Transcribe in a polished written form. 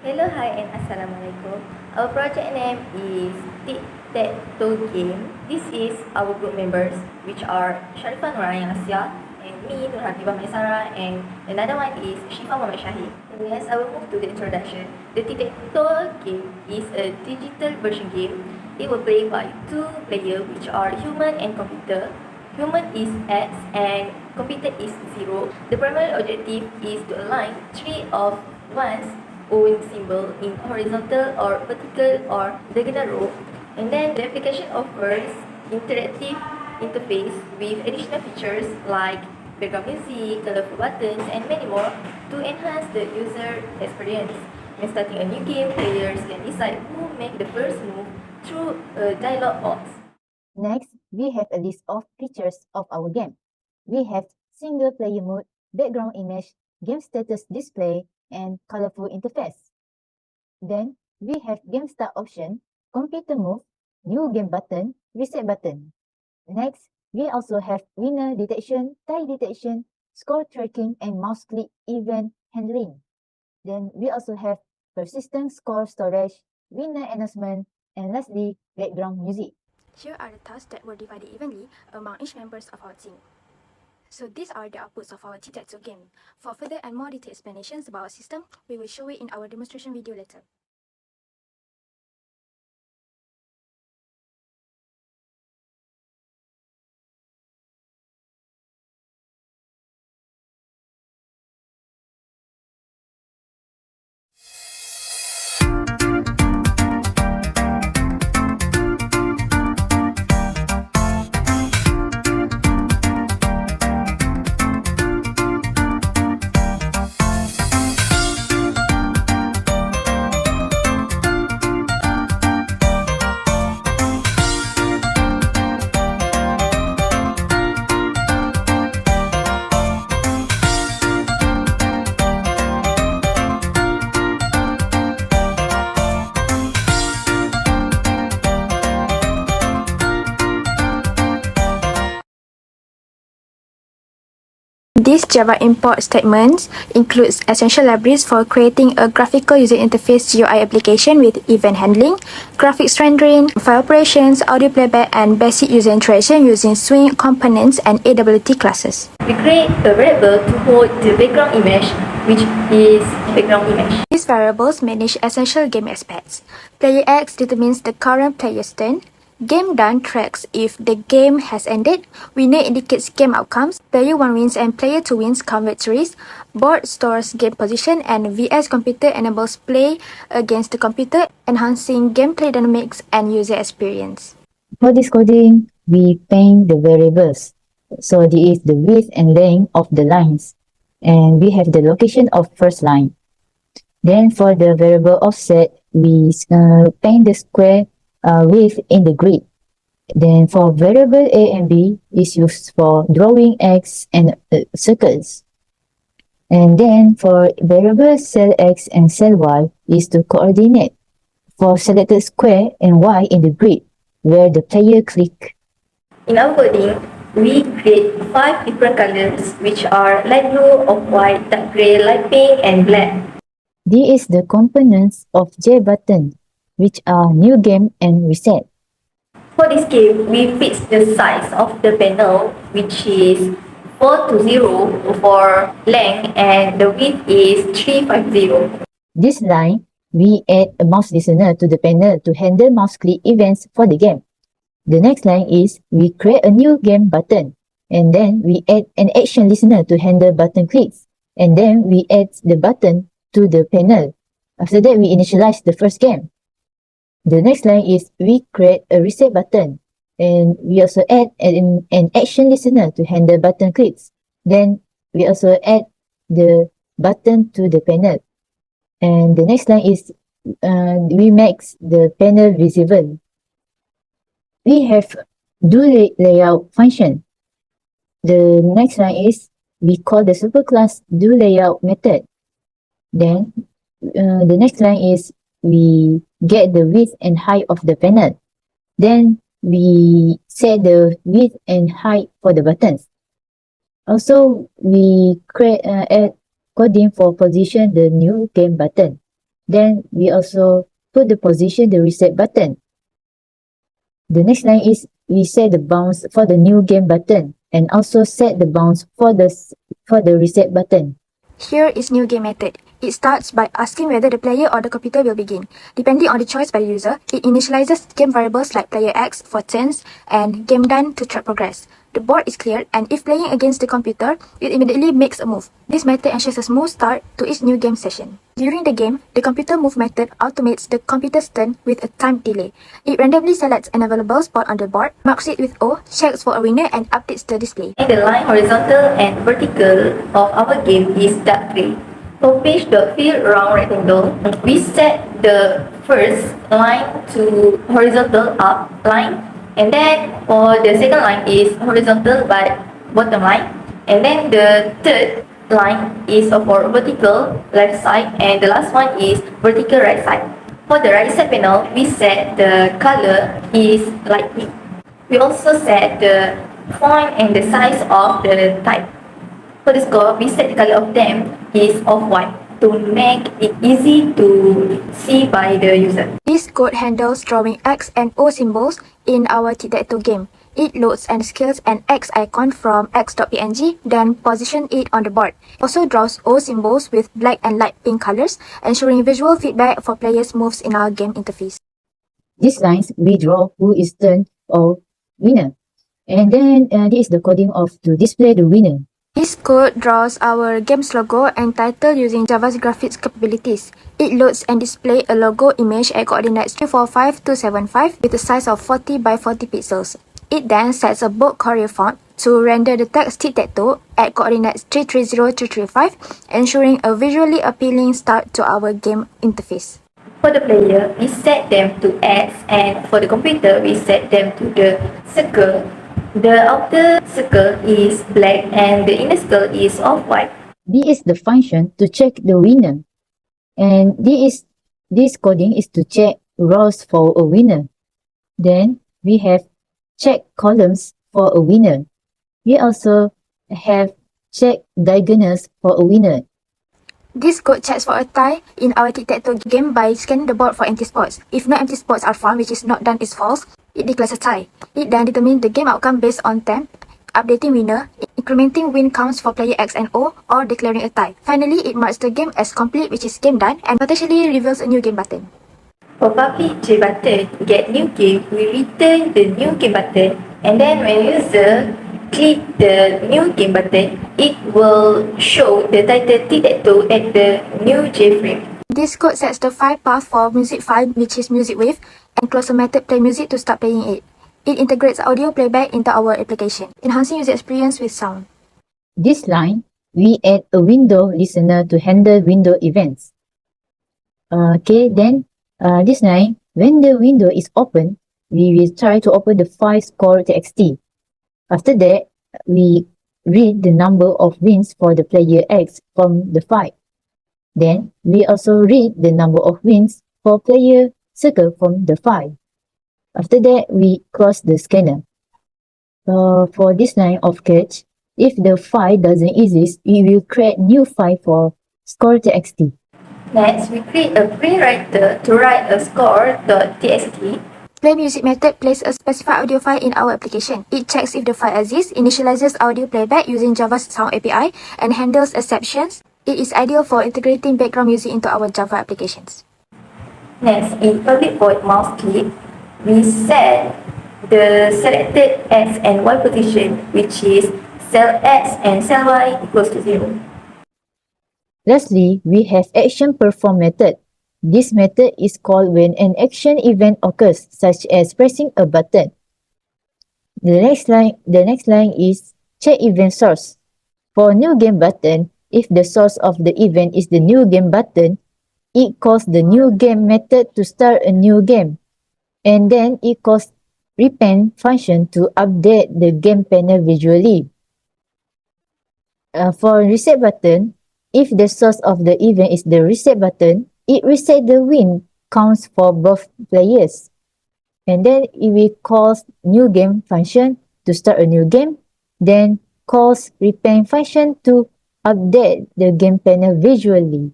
Hello, hi, and Assalamualaikum. Our project name is Tictactoe game. This is our group members, which are Sharifah ASIYAH, and me, HABIBAH MAISARAH, and another one is SHIFAA SHAHIR. Yes, I will move to the introduction. The Tictactoe game is a digital version game. It will play by two players, which are human and computer. Human is X and computer is 0. The primary objective is to align three of one's own symbol in horizontal or vertical or diagonal row, and then the application offers interactive interface with additional features like background music, colorful buttons, and many more to enhance the user experience. When starting a new game, players can decide who make the first move through a dialog box. Next, we have a list of features of our game. We have single player mode, background image, game status display, and colorful interface. Then, we have game start option, computer move, new game button, reset button. Next, we also have winner detection, tie detection, score tracking, and mouse click event handling. Then, we also have persistent score storage, winner announcement, and lastly, background music. Here are the tasks that were divided evenly among each members of our team. So these are the outputs of our Tictactoe game. For further and more detailed explanations about our system, we will show it in our demonstration video later. This Java import statements includes essential libraries for creating a graphical user interface GUI application with event handling, graphics rendering, file operations, audio playback, and basic user interaction using Swing components and AWT classes. We create a variable to hold the background image, which is background image. These variables manage essential game aspects. Player X determines the current player's turn. Game done tracks if the game has ended. Winner indicates game outcomes. Player 1 wins and player 2 wins count victories. Board stores game position, and VS Computer enables play against the computer, enhancing gameplay dynamics and user experience. For this coding, we paint the variables. So this is the width and length of the lines. And we have the location of first line. Then for the variable offset, we paint the square width in the grid. Then for variable A and B is used for drawing X and circles. And then for variable cell X and cell Y is to coordinate for selected square and Y in the grid where the player click. In our coding, we create 5 different colors, which are light blue, off-white, dark gray, light pink, and black. This is the components of J button, which are new game and reset. For this game, we fix the size of the panel, which is 420 for length, and the width is 350. This line, we add a mouse listener to the panel to handle mouse click events for the game. The next line is we create a new game button, and then we add an action listener to handle button clicks, and then we add the button to the panel. After that, we initialize the first game. The next line is we create a reset button, and we also add an action listener to handle button clicks. Then we also add the button to the panel. And the next line is we make the panel visible. We have do layout function. The next line is we call the superclass do layout method. Then the next line is we get the width and height of the panel. Then we set the width and height for the buttons. Also, we create add coding for position the new game button. Then we also put the position the reset button. The next line is we set the bounds for the new game button and also set the bounds for the reset button. Here is new game method. It starts by asking whether the player or the computer will begin. Depending on the choice by the user, it initializes game variables like player X for turns and game done to track progress. The board is cleared, and if playing against the computer, it immediately makes a move. This method ensures a smooth start to each new game session. During the game, the computer move method automates the computer's turn with a time delay. It randomly selects an available spot on the board, marks it with O, checks for a winner, and updates the display. And the line horizontal and vertical of our game is dark gray. For page.fill round rectangle, we set the first line to horizontal up line, and then for the second line is horizontal but bottom line, and then the third line is for vertical left side, and the last one is vertical right side. For the right side panel, we set the color is light pink. We also set the font and the size of the type. For the score, we set the color of them is off-white to make it easy to see by the user. This code handles drawing X and O symbols in our Tictactoe game. It loads and scales an X icon from x.png, then position it on the board. Also draws O symbols with black and light pink colors, ensuring visual feedback for players' moves in our game interface. These lines we draw who is turn or winner. And then this is the coding of to display the winner. This code draws our game's logo and title using Java's graphics capabilities. It loads and displays a logo image at coordinates 345275 with a size of 40 by 40 pixels. It then sets a bold Courier font to render the text Tictactoe at coordinates 330235, ensuring a visually appealing start to our game interface. For the player, we set them to X, and for the computer, we set them to the circle. The outer circle is black and the inner circle is off-white. This is the function to check the winner. And this coding is to check rows for a winner. Then we have check columns for a winner. We also have check diagonals for a winner. This code checks for a tie in our Tictactoe game by scanning the board for empty spots. If no empty spots are found, which is not done is false, it declares a tie. It then determines the game outcome based on temp, updating winner, incrementing win counts for player X and O, or declaring a tie. Finally, it marks the game as complete, which is game done, and potentially reveals a new game button. For public J button, get new game, we return the new game button, and then when user click the new game button, it will show the title Tictactoe at the new JFrame. This code sets the file path for music file, which is music wave, and close the method play music to start playing it. It integrates audio playback into our application, enhancing user experience with sound. This line, we add a window listener to handle window events. Then this line, when the window is open, we will try to open the file score.txt. After that, we read the number of wins for the player X from the file. Then, we also read the number of wins for player circle from the file. After that, we close the scanner. For this line of catch, if the file doesn't exist, we will create new file for score.txt. Next, we create a pre-writer to write a score.txt. Play music method plays a specified audio file in our application. It checks if the file exists, initializes audio playback using Java's Sound API, and handles exceptions. It is ideal for integrating background music into our Java applications. Next, in public void mouse click, we set the selected X and Y position, which is cell X and cell Y equals to 0. Lastly, we have action perform method. This method is called when an action event occurs, such as pressing a button. The next line is check event source. For new game button, if the source of the event is the new game button, it calls the new game method to start a new game. And then it calls repaint function to update the game panel visually. For reset button, if the source of the event is the reset button, it resets the win counts for both players. And then it will call new game function to start a new game, then calls repaint function to update the game panel visually.